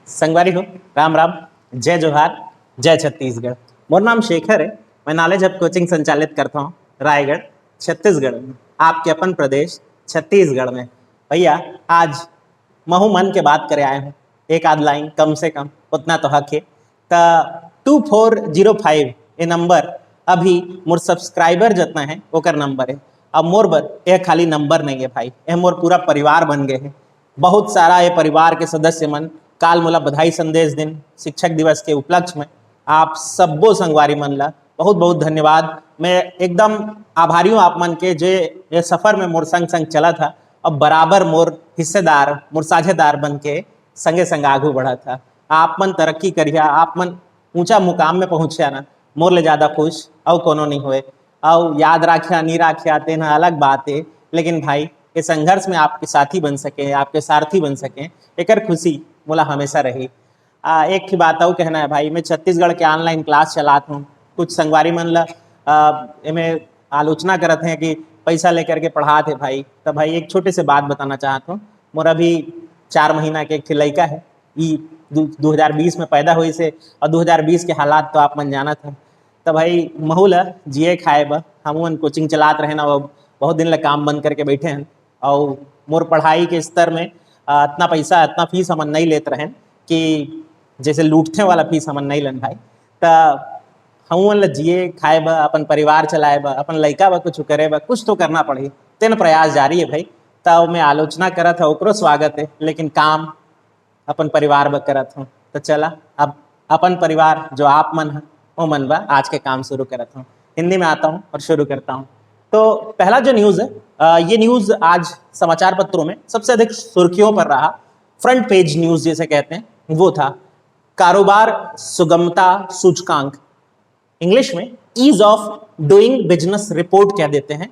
संगवारी हो राम राम, जय जोहार, जय छत्तीसगढ़। मोर नाम शेखर है। मैं नॉलेज हब कोचिंग संचालित करता हूँ रायगढ़ छत्तीसगढ़ में, आपके अपन प्रदेश छत्तीसगढ़ में। भैया आज महू मन के बात करे आए हूँ, एक आध लाइन कम से कम उतना तो हक है। त 2405 ये नंबर अभी मोर सब्सक्राइबर जितना है ओकर नंबर है। अब मोर बर यह खाली नंबर नहीं है भाई, यह मोर पूरा परिवार बन गए है। बहुत सारा ये परिवार के सदस्य मन काल मोला बधाई संदेश दिन शिक्षक दिवस के उपलक्ष्य में आप सब्बो संगवारी मन ला बहुत बहुत धन्यवाद। मैं एकदम आभारी हूँ आप मन के जे ये सफर में मोर संग संग चला था, अब बराबर मोर हिस्सेदार मोर साझेदार बन के संगे संग आगू बढ़ा था। आप मन तरक्की करिया, आप मन ऊंचा मुकाम में पहुंचा ना, मोर ले ज्यादा खुश और कोनो नहीं हुए। और याद राख्या नहीं राख्या तेना अलग बात है, लेकिन भाई ये संघर्ष में आपके साथी बन सके, आपके सारथी बन सके, एकर खुशी मोला हमेशा रही। एक ही बात और कहना है भाई, मैं छत्तीसगढ़ के ऑनलाइन क्लास चलाता हूँ। कुछ संगवारी मन ला में आलोचना करत हैं कि पैसा लेकर के पढ़ाते भाई। तो भाई एक छोटे से बात बताना चाहता हूँ। मोर अभी 4 महीना के एक लड़का है, ई 2020 में पैदा हुई से, और 2020 के हालात तो आप मन जाना था। तो भाई महू ला जिए खाए बा हम कोचिंग चलात रहे ना, वो बहुत दिन ला काम बंद करके बैठे हैं। और मोर पढ़ाई के स्तर में इतना पैसा इतना फीस हमन नहीं लेते रहें कि जैसे लूटते वाला फीस हमन नहीं लन भाई। तो हम ला जिए खाए बा, अपन परिवार चलाए बा, अपन लड़का बा कुछ करे बा, कुछ तो करना पड़ी। तेन प्रयास जारी है भाई। तो मैं आलोचना करा था, ओकरो स्वागत है, लेकिन काम अपन परिवार बा करत हूँ। तो चला अब अपन परिवार जो आप मन है वो मन बा आज के काम शुरू करत हूँ। हिंदी में आता हूँ और शुरू करता हूँ। तो पहला जो न्यूज़ है, ये न्यूज़ आज समाचार पत्रों में सबसे अधिक सुर्खियों पर रहा, फ्रंट पेज न्यूज़ जिसे कहते हैं, वो था कारोबार सुगमता सूचकांक, इंग्लिश में ease of doing business report कह देते हैं,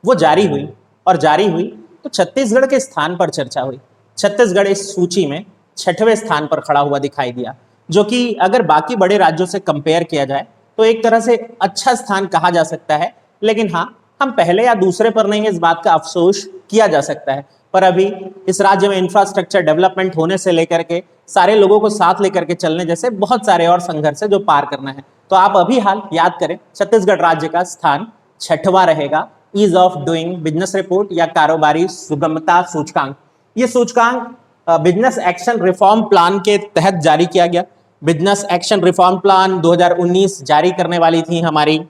वो जारी हुई। और जारी हुई तो छत्तीसगढ़ के स्थान पर चर्चा हुई। छत्तीसगढ़ इस सूची में 6वें स्थान पर खड़ा हुआ दिखाई दिया, जो कि अगर बाकी बड़े राज्यों से कंपेयर किया जाए तो एक तरह से अच्छा स्थान कहा जा सकता है। लेकिन हाँ, हम पहले या दूसरे पर नहीं, इस बात का अफसोस किया जा सकता है। पर अभी इस राज्य में इंफ्रास्ट्रक्चर डेवलपमेंट होने से लेकर के सारे लोगों को साथ लेकर के चलने जैसे बहुत सारे और संघर्ष है जो पार करना है। तो आप अभी हाल याद करें, छत्तीसगढ़ राज्य का स्थान 6वां रहेगा ease of doing business report या कारोबारी सुगमता सूचकांक। ये सूचकांक बिजनेस एक्शन रिफॉर्म प्लान के तहत जारी किया गया। बिजनेस एक्शन रिफॉर्म प्लान 2019 जारी करने वाली थी हमारी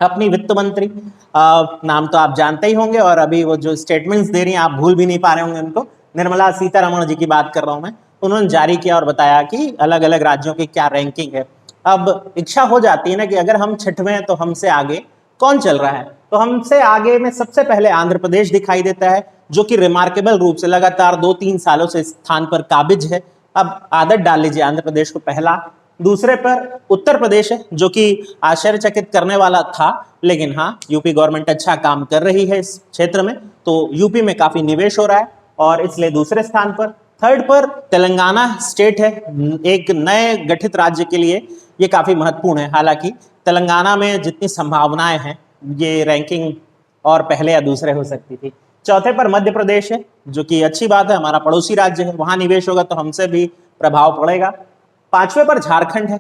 अपनी वित्त मंत्री, नाम तो आप जानते ही होंगे, और अभी वो जो स्टेटमेंट्स दे रही हैं आप भूल भी नहीं पा रहे होंगे उनको। निर्मला सीतारमण जी की बात कर रहा हूं मैं। उन्होंने जारी किया और बताया कि अलग अलग राज्यों की क्या रैंकिंग है। अब इच्छा हो जाती है ना कि अगर हम 6वें हैं तो हमसे आगे कौन चल रहा है। तो हमसे आगे में सबसे पहले आंध्र प्रदेश दिखाई देता है, जो कि रिमार्केबल रूप से लगातार 2-3 सालों से स्थान पर काबिज है। अब आदत डाल लीजिए आंध्र प्रदेश को पहला। दूसरे पर उत्तर प्रदेश है, जो कि आश्चर्यचकित करने वाला था, लेकिन हाँ यूपी गवर्नमेंट अच्छा काम कर रही है इस क्षेत्र में, तो यूपी में काफी निवेश हो रहा है और इसलिए दूसरे स्थान पर। थर्ड पर तेलंगाना स्टेट है, एक नए गठित राज्य के लिए ये काफी महत्वपूर्ण है। हालांकि तेलंगाना में जितनी संभावनाएं हैं, ये रैंकिंग और पहले या दूसरे हो सकती थी। चौथे पर मध्य प्रदेश है, जो कि अच्छी बात है, हमारा पड़ोसी राज्य है, वहां निवेश होगा तो हमसे भी प्रभाव पड़ेगा। 5वें पर झारखंड है,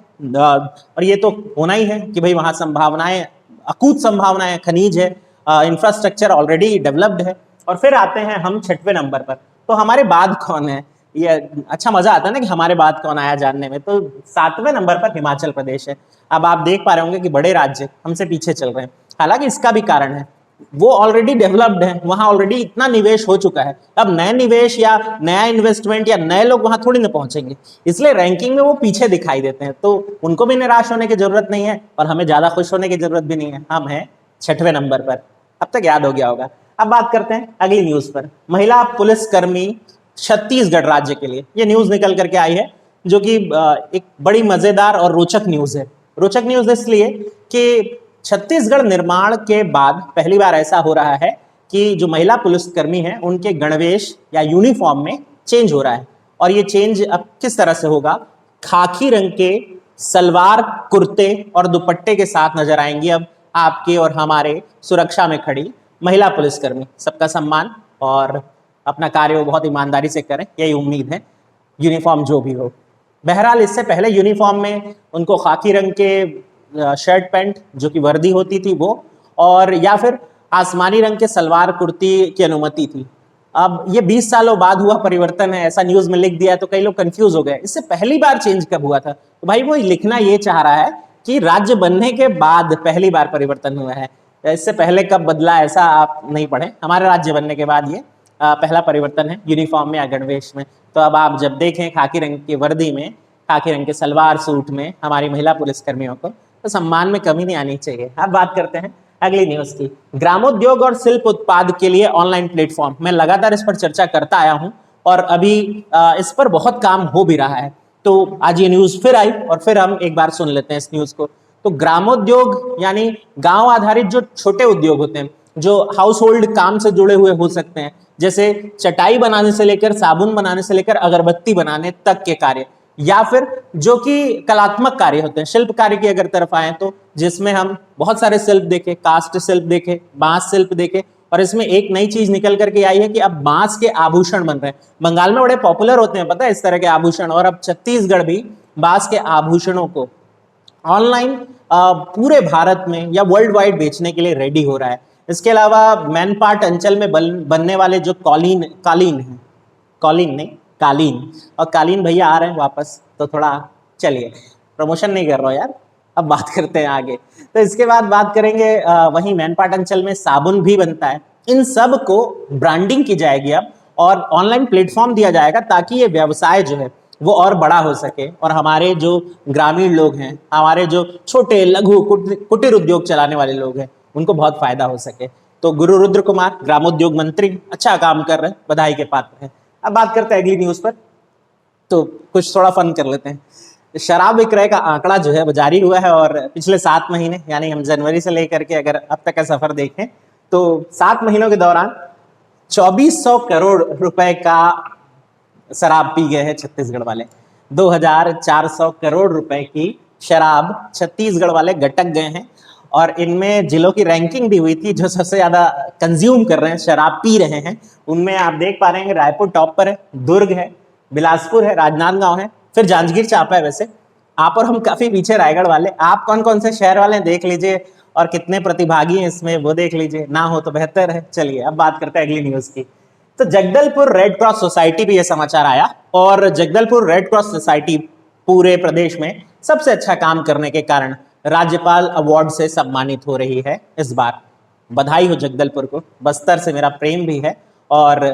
और ये तो होना ही है कि भाई वहां संभावनाएं, अकूत संभावनाएं, खनिज है, इंफ्रास्ट्रक्चर ऑलरेडी डेवलप्ड है। और फिर आते हैं हम 6वें नंबर पर। तो हमारे बाद कौन है, ये अच्छा मजा आता है ना कि हमारे बाद कौन आया जानने में। तो 7वें नंबर पर हिमाचल प्रदेश है। अब आप देख पा रहे होंगे कि बड़े राज्य हमसे पीछे चल रहे हैं। हालांकि इसका भी कारण है, वो ऑलरेडी डेवलप्ड है, वहां ऑलरेडी इतना निवेश हो चुका है। अब नए निवेश या नया इन्वेस्टमेंट या नए लोग वहां थोड़ी ना पहुंचेंगे, इसलिए रैंकिंग में वो पीछे दिखाई देते हैं। तो उनको भी निराश होने की जरूरत नहीं है और हमें ज्यादा खुश होने की जरूरत भी नहीं है। हम हैं 6वें नंबर पर, अब तक याद हो गया होगा। अब बात करते हैं अगली न्यूज पर। महिला पुलिसकर्मी छत्तीसगढ़ राज्य के लिए ये न्यूज निकल करके आई है, जो कि एक बड़ी मजेदार और रोचक न्यूज है। रोचक न्यूज इसलिए कि छत्तीसगढ़ निर्माण के बाद पहली बार ऐसा हो रहा है कि जो महिला पुलिसकर्मी हैं उनके गणवेश या यूनिफॉर्म में चेंज हो रहा है। और ये चेंज अब किस तरह से होगा, खाकी रंग के सलवार कुर्ते और दुपट्टे के साथ नजर आएंगी अब आपके और हमारे सुरक्षा में खड़ी महिला पुलिसकर्मी। सबका सम्मान और अपना कार्य वो बहुत ईमानदारी से करें, यही उम्मीद है, यूनिफॉर्म जो भी हो। बहरहाल इससे पहले यूनिफॉर्म में उनको खाकी रंग के शर्ट पैंट जो कि वर्दी होती थी वो, और या फिर आसमानी रंग के सलवार कुर्ती की अनुमति थी। अब ये 20 सालों बाद हुआ परिवर्तन है, ऐसा न्यूज में लिख दिया तो कई लोग कंफ्यूज हो गए। इससे पहली बार चेंज कब हुआ था? तो भाई वो लिखना ये चाह रहा है कि राज्य बनने के बाद पहली बार परिवर्तन हुआ है, इससे पहले कब बदला ऐसा आप नहीं पढ़े। हमारे राज्य बनने के बाद ये पहला परिवर्तन है यूनिफॉर्म में या गणवेश में। तो अब आप जब देखें खाकी रंग की वर्दी में, खाकी रंग के सलवार सूट में हमारी महिला पुलिसकर्मियों को, तो सम्मान में कमी नहीं आनी चाहिए। अब बात करते हैं अगली न्यूज की। ग्रामोद्योग और शिल्प उत्पाद के लिए ऑनलाइन प्लेटफॉर्म, मैं लगातार इस पर चर्चा करता आया हूं और अभी इस पर बहुत काम हो भी रहा है। तो आज ये न्यूज फिर आई और फिर हम एक बार सुन लेते हैं इस न्यूज को। तो ग्रामोद्योग यानी गांव आधारित जो छोटे उद्योग होते हैं, जो हाउस होल्ड काम से जुड़े हुए हो सकते हैं, जैसे चटाई बनाने से लेकर साबुन बनाने से लेकर अगरबत्ती बनाने तक के कार्य, या फिर जो कि कलात्मक कार्य होते हैं, शिल्प कार्य की अगर तरफ आए तो जिसमें हम बहुत सारे शिल्प देखे, कास्ट शिल्प देखे, बांस शिल्प देखे, और इसमें एक नई चीज निकल करके आई है कि अब बांस के आभूषण बन रहे हैं। बंगाल में बड़े पॉपुलर होते हैं पता है इस तरह के आभूषण, और अब छत्तीसगढ़ भी बांस के आभूषणों को ऑनलाइन पूरे भारत में या वर्ल्ड वाइड बेचने के लिए रेडी हो रहा है। इसके अलावा मैनपाट अंचल में बनने वाले जो कालीन और कालीन भैया आ रहे हैं वापस, तो थोड़ा चलिए प्रमोशन नहीं कर रहा हूं यार, अब बात करते हैं आगे। तो इसके बाद बात करेंगे वहीं मैनपाट अंचल में साबुन भी बनता है। इन सब को ब्रांडिंग की जाएगी अब और ऑनलाइन प्लेटफॉर्म दिया जाएगा ताकि ये व्यवसाय जो है वो और बड़ा हो सके और हमारे जो ग्रामीण लोग हैं, हमारे जो छोटे लघु कुटीर उद्योग चलाने वाले लोग हैं, उनको बहुत फायदा हो सके। तो गुरु रुद्र कुमार ग्रामोद्योग मंत्री अच्छा काम कर रहे हैं, बधाई के पात्र हैं। अब बात करते हैं अगली न्यूज पर, तो कुछ थोड़ा फन कर लेते हैं। शराब विक्रय का आंकड़ा जो है वो जारी हुआ है और पिछले 7 महीने यानी हम जनवरी से लेकर के अगर अब तक का सफर देखें तो 7 महीनों के दौरान 2400 करोड़ रुपए का शराब पी गए हैं छत्तीसगढ़ वाले। 2400 करोड़ रुपए की शराब छत्तीसगढ़ वाले गटक गए हैं और इनमें जिलों की रैंकिंग भी हुई थी जो सबसे ज्यादा कंज्यूम कर रहे हैं, शराब पी रहे हैं। उनमें आप देख पा रहे हैं रायपुर टॉप पर है, दुर्ग है, बिलासपुर है, राजनांदगांव है, फिर जांजगीर चांपा है। वैसे आप और हम काफी पीछे रायगढ़ वाले। आप कौन कौन से शहर वाले हैं देख लीजिए और कितने प्रतिभागी हैं इसमें वो देख लीजिए, ना हो तो बेहतर है। चलिए अब बात करते हैं अगली न्यूज की। तो जगदलपुर रेड क्रॉस सोसाइटी भी यह समाचार आया और जगदलपुर रेड क्रॉस सोसाइटी पूरे प्रदेश में सबसे अच्छा काम करने के कारण राज्यपाल अवार्ड से सम्मानित हो रही है इस बार। बधाई हो जगदलपुर को, बस्तर से मेरा प्रेम भी है और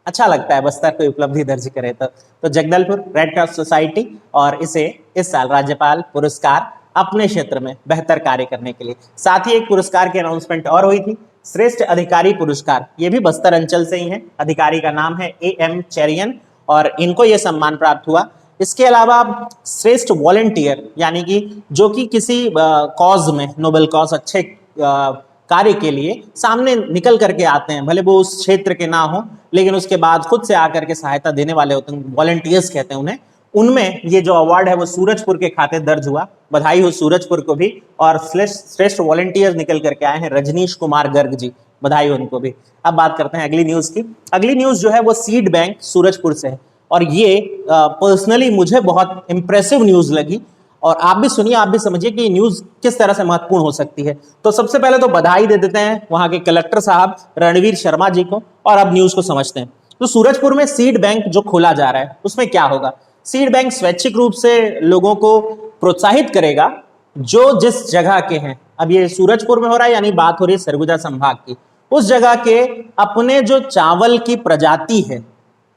अच्छा लगता है बस्तर कोई उपलब्धि दर्ज करे तो जगदलपुर रेड क्रॉस सोसाइटी और इसे इस साल राज्यपाल पुरस्कार अपने क्षेत्र में बेहतर कार्य करने के लिए। साथ ही एक पुरस्कार की अनाउंसमेंट और हुई थी, श्रेष्ठ अधिकारी पुरस्कार, ये भी बस्तर अंचल से ही है। अधिकारी का नाम है AM चेरियन और इनको यह सम्मान प्राप्त हुआ। इसके अलावा श्रेष्ठ वॉलंटियर यानी कि जो कि किसी कॉज में, नोबेल कॉज, अच्छे कार्य के लिए सामने निकल करके आते हैं, भले वो उस क्षेत्र के ना हो लेकिन उसके बाद खुद से आकर के सहायता देने वाले होते हैं, वॉलंटियर्स कहते हैं उन्हें। उनमें ये जो अवार्ड है वो सूरजपुर के खाते दर्ज हुआ। बधाई हो सूरजपुर को भी। और श्रेष्ठ वॉलंटियर्स निकल करके आए हैं रजनीश कुमार गर्ग जी, बधाई हो उनको भी। अब बात करते हैं अगली न्यूज की। अगली न्यूज जो है वो सीड बैंक सूरजपुर से है और ये पर्सनली मुझे बहुत इंप्रेसिव न्यूज लगी और आप भी सुनिए, आप भी समझिए कि न्यूज किस तरह से महत्वपूर्ण हो सकती है। तो सबसे पहले तो बधाई दे देते हैं वहां के कलेक्टर साहब रणवीर शर्मा जी को और अब न्यूज को समझते हैं। तो सूरजपुर में सीड बैंक जो खोला जा रहा है उसमें क्या होगा? सीड बैंक स्वैच्छिक रूप से लोगों को प्रोत्साहित करेगा जो जिस जगह के हैं। अब ये सूरजपुर में हो रहा है यानी बात हो रही है सरगुजा संभाग की। उस जगह के अपने जो चावल की प्रजाति है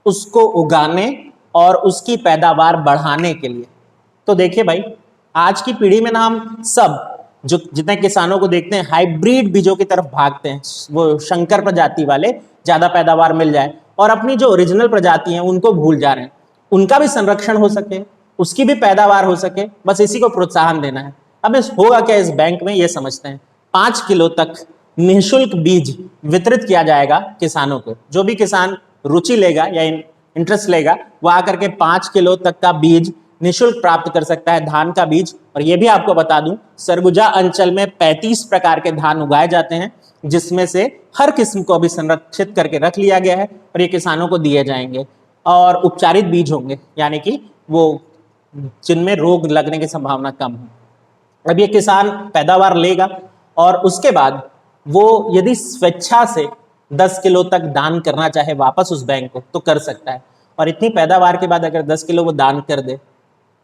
उसको उगाने और उसकी पैदावार बढ़ाने के लिए। तो देखिए भाई, आज की पीढ़ी में ना हम सब जो जितने किसानों को देखते हैं हाइब्रिड बीजों की तरफ भागते हैं, वो शंकर प्रजाति वाले, ज्यादा पैदावार मिल जाए, और अपनी जो ओरिजिनल प्रजाति हैं उनको भूल जा रहे हैं। उनका भी संरक्षण हो सके, उसकी भी पैदावार हो सके, बस इसी को प्रोत्साहन देना है। अब इस होगा क्या इस बैंक में, ये समझते हैं। 5 किलो तक निःशुल्क बीज वितरित किया जाएगा किसानों को। जो भी किसान रुचि लेगा या इंटरेस्ट लेगा वो आकर के 5 किलो तक का बीज निःशुल्क प्राप्त कर सकता है, धान का बीज। और ये भी आपको बता दूं, सरगुजा अंचल में 35 प्रकार के धान उगाए जाते हैं जिसमें से हर किस्म को अभी संरक्षित करके रख लिया गया है और ये किसानों को दिए जाएंगे और उपचारित बीज होंगे, यानी कि वो जिनमें रोग लगने की संभावना कम हो। अब ये किसान पैदावार लेगा और उसके बाद वो यदि स्वेच्छा से 10 किलो तक दान करना चाहे वापस उस बैंक को तो कर सकता है, और इतनी पैदावार के बाद अगर 10 किलो वो दान कर दे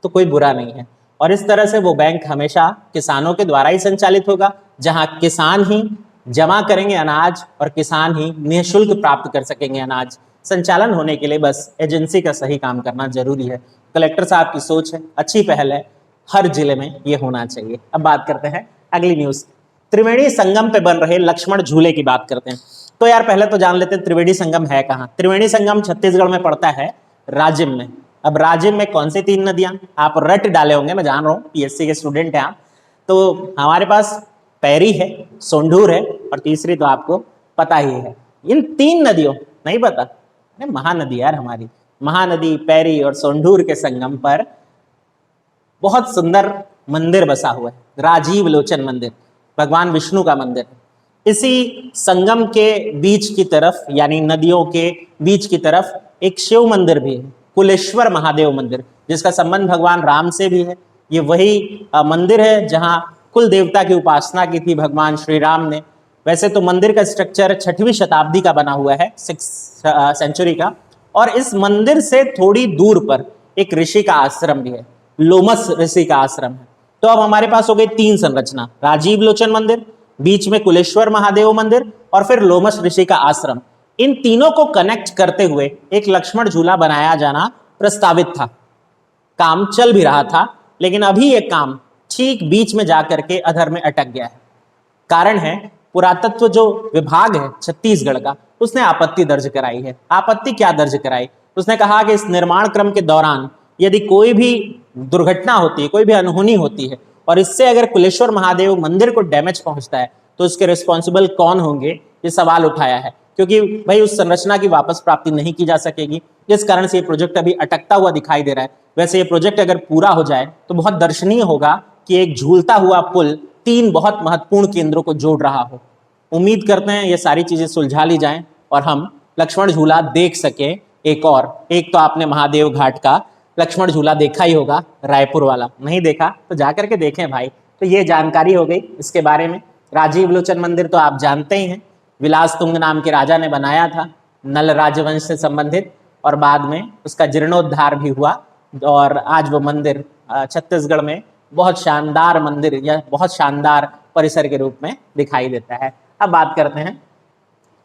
तो कोई बुरा नहीं है। और इस तरह से वो बैंक हमेशा किसानों के द्वारा ही संचालित होगा, जहां किसान ही जमा करेंगे अनाज और किसान ही निःशुल्क प्राप्त कर सकेंगे अनाज। संचालन होने के लिए बस एजेंसी का सही काम करना जरूरी है। कलेक्टर साहब की सोच है, अच्छी पहल है, हर जिले में ये होना चाहिए। अब बात करते हैं अगली न्यूज, त्रिवेणी संगम पे बन रहे लक्ष्मण झूले की बात करते हैं। तो यार पहले तो जान लेते हैं त्रिवेणी संगम है कहाँ। त्रिवेणी संगम छत्तीसगढ़ में पड़ता है, राजिम में। अब राजिम में कौन सी 3 नदियां, आप रट डाले होंगे, मैं जान रहा हूँ पीएससी के स्टूडेंट हैं आप। तो हमारे पास पैरी है, सोंढूर है, और तीसरी तो आपको पता ही है। इन 3 नदियों नहीं पता, अरे महानदी यार हमारी, महानदी पैरी और सोंढूर के संगम पर बहुत सुंदर मंदिर बसा हुआ है, राजीव लोचन मंदिर, भगवान विष्णु का मंदिर है। इसी संगम के बीच की तरफ, यानी नदियों के बीच की तरफ एक शिव मंदिर भी है, कुलेश्वर महादेव मंदिर, जिसका संबंध भगवान राम से भी है। ये वही मंदिर है जहां कुल देवता की उपासना की थी भगवान श्री राम ने। वैसे तो मंदिर का स्ट्रक्चर 6वीं शताब्दी का बना हुआ है, 6th सेंचुरी का, और इस मंदिर से थोड़ी दूर पर एक ऋषि का आश्रम भी है, लोमस ऋषि का आश्रम है। तो अब हमारे पास हो गई 3 संरचना, राजीव लोचन मंदिर, बीच में कुलेश्वर महादेव मंदिर, और फिर लोमस ऋषि का आश्रम। इन तीनों को कनेक्ट करते हुए एक लक्ष्मण झूला बनाया जाना प्रस्तावित था, काम चल भी रहा था, लेकिन अभी ये काम ठीक बीच में जाकर के अधर में अटक गया है। कारण है, पुरातत्व जो विभाग है छत्तीसगढ़ का, उसने आपत्ति दर्ज कराई है। आपत्ति क्या दर्ज कराई? उसने कहा कि इस निर्माण क्रम के दौरान यदि कोई भी दुर्घटना होती है, कोई भी अनहोनी होती है, और इससे अगर कुलेश्वर महादेव मंदिर को डैमेज पहुंचता है, तो उसके रिस्पॉन्सिबल कौन होंगे, ये सवाल उठाया है। क्योंकि भाई उस संरचना की वापस प्राप्ति नहीं की जा सकेगी, जिस कारण से ये प्रोजेक्ट अभी अटकता हुआ दिखाई दे रहा है। वैसे ये प्रोजेक्ट अगर पूरा हो जाए तो बहुत दर्शनीय होगा कि एक झूलता हुआ पुल 3 बहुत महत्वपूर्ण केंद्रों को जोड़ रहा हो। उम्मीद करते हैं ये सारी चीजें सुलझा ली जाएं और हम लक्ष्मण झूला देख सकें। एक तो आपने महादेव घाट का लक्ष्मण झूला देखा ही होगा, रायपुर वाला, नहीं देखा तो जाकर के देखें भाई। तो ये जानकारी हो गई इसके बारे में। राजीव लोचन मंदिर तो आप जानते ही हैं, विलास तुंग नाम के राजा ने बनाया था, नल राजवंश से संबंधित, और बाद में उसका जीर्णोद्धार भी हुआ, और आज वो मंदिर छत्तीसगढ़ में बहुत शानदार मंदिर या बहुत शानदार परिसर के रूप में दिखाई देता है। अब बात करते हैं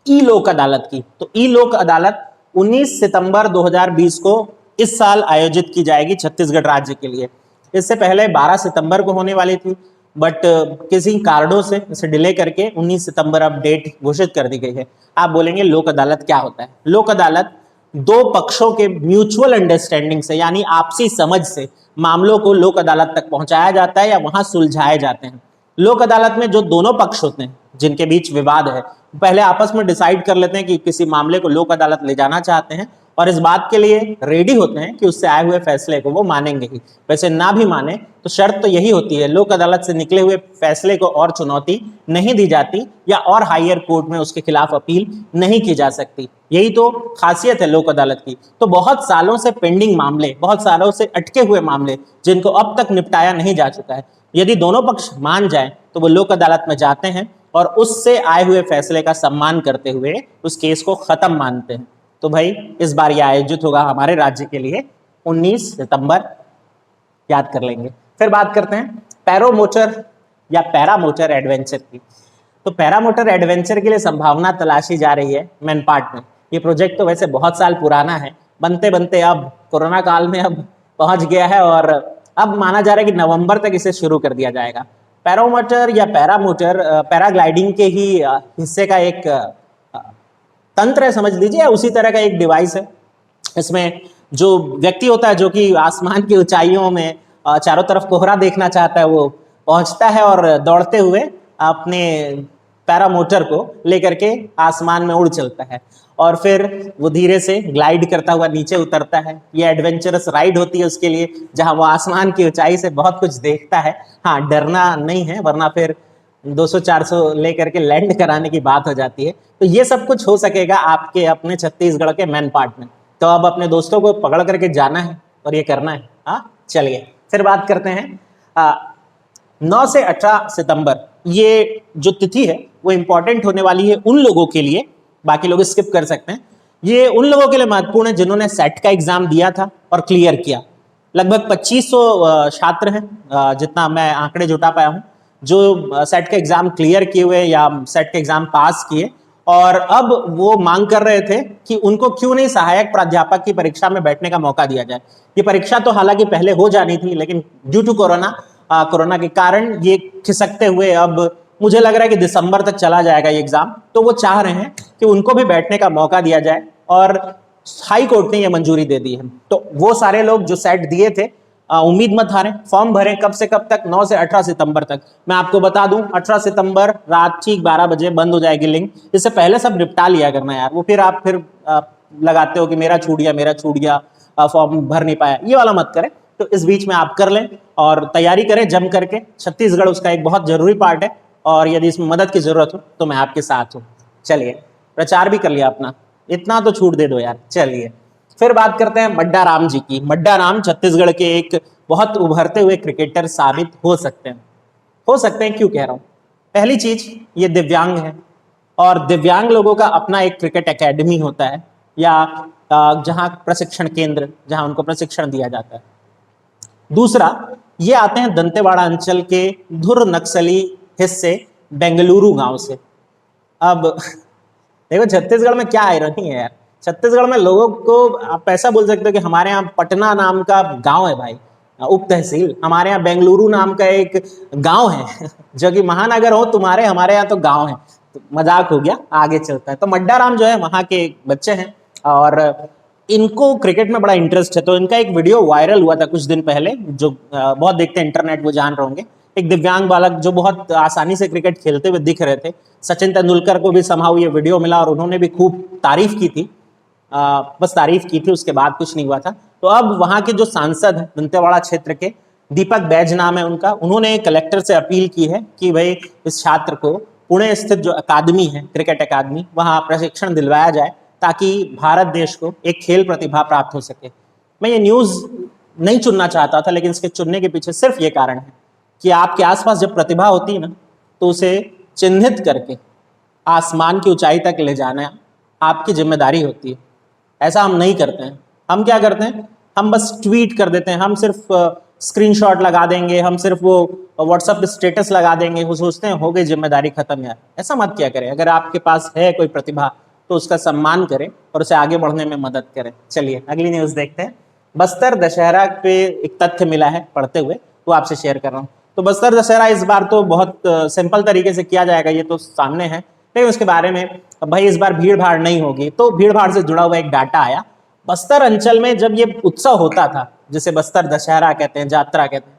ई लोक अदालत की। तो ई लोक अदालत 19 सितंबर 2020 को इस साल आयोजित की जाएगी छत्तीसगढ़ राज्य के लिए। इससे पहले 12 सितंबर को होने वाली थी, बट किसी कारणों से इसे डिले करके 19 सितंबर अब डेट घोषित कर दी गई है। आप बोलेंगे लोक अदालत क्या होता है? लोक अदालत 2 पक्षों के म्यूचुअल अंडरस्टैंडिंग से, यानी आपसी समझ से मामलों को लोक अदालत तक पहुंचाया जाता है या वहां सुलझाए जाते हैं। लोक अदालत में जो दोनों पक्ष होते हैं जिनके बीच विवाद है, पहले आपस में डिसाइड कर लेते हैं कि किसी मामले को लोक अदालत ले जाना चाहते हैं, और इस बात के लिए रेडी होते हैं कि उससे आए हुए फैसले को वो मानेंगे ही। वैसे ना भी माने तो शर्त तो यही होती है, लोक अदालत से निकले हुए फैसले को और चुनौती नहीं दी जाती या और हायर कोर्ट में उसके खिलाफ अपील नहीं की जा सकती। यही तो खासियत है लोक अदालत की। तो बहुत सालों से पेंडिंग मामले, बहुत सालों से अटके हुए मामले जिनको अब तक निपटाया नहीं जा चुका है, यदि दोनों पक्ष मान जाए तो वो लोक अदालत में जाते हैं और उससे आए हुए फैसले का सम्मान करते हुए उस केस को खत्म मानते हैं। तो भाई इस बार यह आयोजित होगा हमारे राज्य के लिए 19 सितंबर, याद कर लेंगे। फिर बात करते हैं पैरोमोटर या पैरामोटर एडवेंचर की। तो पैरामोटर एडवेंचर के लिए संभावना तलाशी जा रही है मैनपाट में। ये प्रोजेक्ट तो वैसे बहुत साल पुराना है, बनते बनते अब कोरोना काल में अब पहुंच गया है, और अब माना जा रहा है कि नवंबर तक इसे शुरू कर दिया जाएगा। पैरामोटर या पैरामोटर पैराग्लाइडिंग के ही हिस्से का एक तंत्र है, समझ लीजिए, उसी तरह का एक डिवाइस है। इसमें जो व्यक्ति होता है जो कि आसमान की ऊंचाइयों में चारों तरफ कोहरा देखना चाहता है, वो पहुंचता है और दौड़ते हुए अपने पैरामोटर को लेकर के आसमान में उड़ चलता है, और फिर वो धीरे से ग्लाइड करता हुआ नीचे उतरता है। ये एडवेंचरस राइड होती है उसके लिए, जहां वो आसमान की ऊंचाई से बहुत कुछ देखता है। हाँ, डरना नहीं है, वरना फिर 200-400 लेकर के लैंड कराने की बात हो जाती है। तो ये सब कुछ हो सकेगा आपके अपने छत्तीसगढ़ के मैनपाट में। तो अब अपने दोस्तों को पकड़ करके जाना है और ये करना है। हाँ चलिए फिर बात करते हैं 9 से 18 सितंबर ये जो तिथि है वो इंपॉर्टेंट होने वाली है उन लोगों के लिए, बाकी लोग स्किप कर सकते हैं। ये उन लोगों के लिए महत्वपूर्ण है जिन्होंने सेट का एग्जाम दिया था और क्लियर किया। लगभग 2500 छात्र हैं, जितना मैं आंकड़े जुटा पाया हूं, जो सेट का एग्जाम क्लियर किए हुए या सेट का एग्जाम पास किए, और अब वो मांग कर रहे थे कि उनको क्यों नहीं सहायक प्राध्यापक की परीक्षा में बैठने का मौका दिया जाए। ये परीक्षा तो हालांकि पहले हो जानी थी, लेकिन ड्यू टू कोरोना के कारण ये खिसकते हुए अब मुझे लग रहा है कि दिसंबर तक चला जाएगा ये एग्जाम। तो वो चाह रहे हैं कि उनको भी बैठने का मौका दिया जाए, और हाई कोर्ट ने ये मंजूरी दे दी है। तो वो सारे लोग जो सेट दिए थे, उम्मीद मत हारें, फॉर्म भरें। कब से कब तक? 9 से 18 सितंबर तक। मैं आपको बता दूं 18 सितंबर रात ठीक 12 बजे बंद हो जाएगी लिंक। इससे पहले सब निपटा लिया करना यार, वो फिर आप लगाते हो कि मेरा छूट गया, फॉर्म भर नहीं पाया, ये वाला मत करें। तो इस बीच में आप कर लें और तैयारी करें जम करके। छत्तीसगढ़ उसका एक बहुत जरूरी पार्ट है, और यदि इसमें मदद की जरूरत हो तो मैं आपके साथ हूँ। चलिए प्रचार भी कर लिया अपना, इतना तो छूट दे दो यार। चलिए फिर बात करते हैं मड्डा राम जी की। मड्डा राम छत्तीसगढ़ के एक बहुत उभरते हुए क्रिकेटर साबित हो सकते हैं। क्यों कह रहा हूं? पहली चीज, ये दिव्यांग है, और दिव्यांग लोगों का अपना एक क्रिकेट एकेडमी होता है, या जहां प्रशिक्षण केंद्र, जहां उनको प्रशिक्षण दिया जाता है। दूसरा, ये आते हैं दंतेवाड़ा अंचल के धुर नक्सली हिस्से बेंगलुरु गांव से। अब देखो छत्तीसगढ़ में क्या आयरनी है यार, छत्तीसगढ़ में लोगों को आप ऐसा बोल सकते हो कि हमारे यहाँ पटना नाम का गांव है भाई, उप तहसील। हमारे यहाँ बेंगलुरु नाम का एक गांव है जो कि महानगर हो तुम्हारे, हमारे यहाँ तो गांव है। तो मजाक हो गया, आगे चलता है। तो मड्डा राम जो है वहाँ के बच्चे हैं, और इनको क्रिकेट में बड़ा इंटरेस्ट है। तो इनका एक वीडियो वायरल हुआ था कुछ दिन पहले, जो बहुत देखते हैं इंटरनेट, वो जान रहे होंगे। एक दिव्यांग बालक जो बहुत आसानी से क्रिकेट खेलते हुए दिख रहे थे। सचिन तेंदुलकर को भी समहाउ ये वीडियो मिला, और उन्होंने भी खूब तारीफ की थी, बस तारीफ की थी, उसके बाद कुछ नहीं हुआ था। तो अब वहां के जो सांसद हैं दंतेवाड़ा क्षेत्र के, दीपक बैज नाम है उनका, उन्होंने कलेक्टर से अपील की है कि भाई इस छात्र को पुणे स्थित जो अकादमी है, क्रिकेट अकादमी, वहां प्रशिक्षण दिलवाया जाए, ताकि भारत देश को एक खेल प्रतिभा प्राप्त हो सके। मैं ये न्यूज नहीं चुनना चाहता था, लेकिन इसके चुनने के पीछे सिर्फ ये कारण है कि आपके आसपास जब प्रतिभा होती है ना, तो उसे चिन्हित करके आसमान की ऊंचाई तक ले जाना आपकी जिम्मेदारी होती है। ऐसा हम नहीं करते हैं। हम क्या करते हैं? हम बस ट्वीट कर देते हैं, हम सिर्फ स्क्रीनशॉट लगा देंगे, हम सिर्फ वो व्हाट्सएप पे स्टेटस लगा देंगे, वो सोचते हैं हो गई जिम्मेदारी खत्म। यार ऐसा मत क्या करें। अगर आपके पास है कोई प्रतिभा तो उसका सम्मान करें और उसे आगे बढ़ने में मदद करें। चलिए अगली न्यूज देखते हैं। बस्तर दशहरा पे एक तथ्य मिला है पढ़ते हुए, तो आपसे शेयर कर रहा हूँ। तो बस्तर दशहरा इस बार तो बहुत सिंपल तरीके से किया जाएगा, ये तो सामने है, लेकिन उसके बारे में भाई इस बार भीड़ भाड़ नहीं होगी। तो भीड़ भाड़ से जुड़ा हुआ एक डाटा आया। बस्तर अंचल में जब ये उत्सव होता था, जिसे बस्तर दशहरा कहते हैं, यात्रा कहते हैं,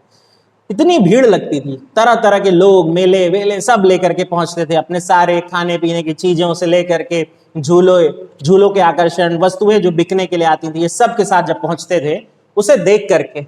इतनी भीड़ लगती थी, तरह तरह के लोग मेले वेले सब लेकर के पहुंचते थे, अपने सारे खाने पीने की चीजों से लेकर के झूलों के आकर्षण, वस्तुएं जो बिकने के लिए आती थी, ये सब के साथ जब पहुंचते थे, उसे देख करके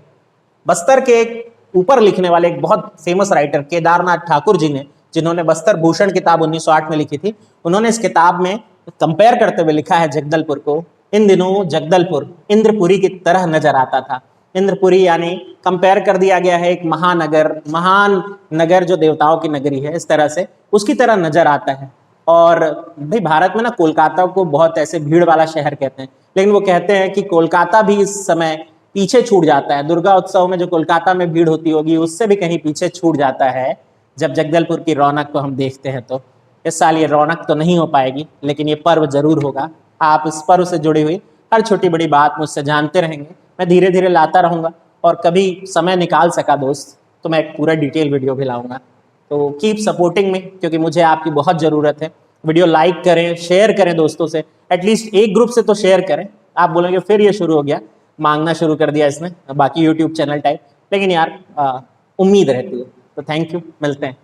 बस्तर के एक ऊपर लिखने वाले एक बहुत फेमस राइटर केदारनाथ ठाकुर जी ने, जिन्होंने बस्तर भूषण किताब 1908 में लिखी थी, उन्होंने इस किताब में कंपेयर करते हुए लिखा है जगदलपुर को। इन दिनों जगदलपुर इंद्रपुरी की तरह नजर आता था। इंद्रपुरी यानी कंपेयर कर दिया गया है एक महान नगर जो देवताओं की नगरी है, इस तरह से उसकी तरह नजर आता है। और भाई भारत में ना कोलकाता को बहुत ऐसे भीड़ वाला शहर कहते हैं, लेकिन वो कहते हैं कि कोलकाता भी इस समय पीछे छूट जाता है। दुर्गा उत्सव में जो कोलकाता में भीड़ होती होगी, उससे भी कहीं पीछे छूट जाता है जब जगदलपुर की रौनक को हम देखते हैं। तो इस साल ये रौनक तो नहीं हो पाएगी, लेकिन ये पर्व जरूर होगा। आप इस पर्व से जुड़ी हुई हर छोटी बड़ी बात मुझसे जानते रहेंगे। मैं धीरे धीरे लाता रहूंगा, और कभी समय निकाल सका दोस्त तो मैं एक पूरा डिटेल वीडियो भी लाऊंगा। तो कीप सपोर्टिंग में, क्योंकि मुझे आपकी बहुत ज़रूरत है। वीडियो लाइक करें, शेयर करें दोस्तों से, एटलीस्ट एक ग्रुप से तो शेयर करें। आप बोलेंगे फिर ये शुरू हो गया, मांगना शुरू कर दिया इसने, बाकी यूट्यूब चैनल टाइप, लेकिन यार उम्मीद रहती है। तो थैंक यू, मिलते हैं।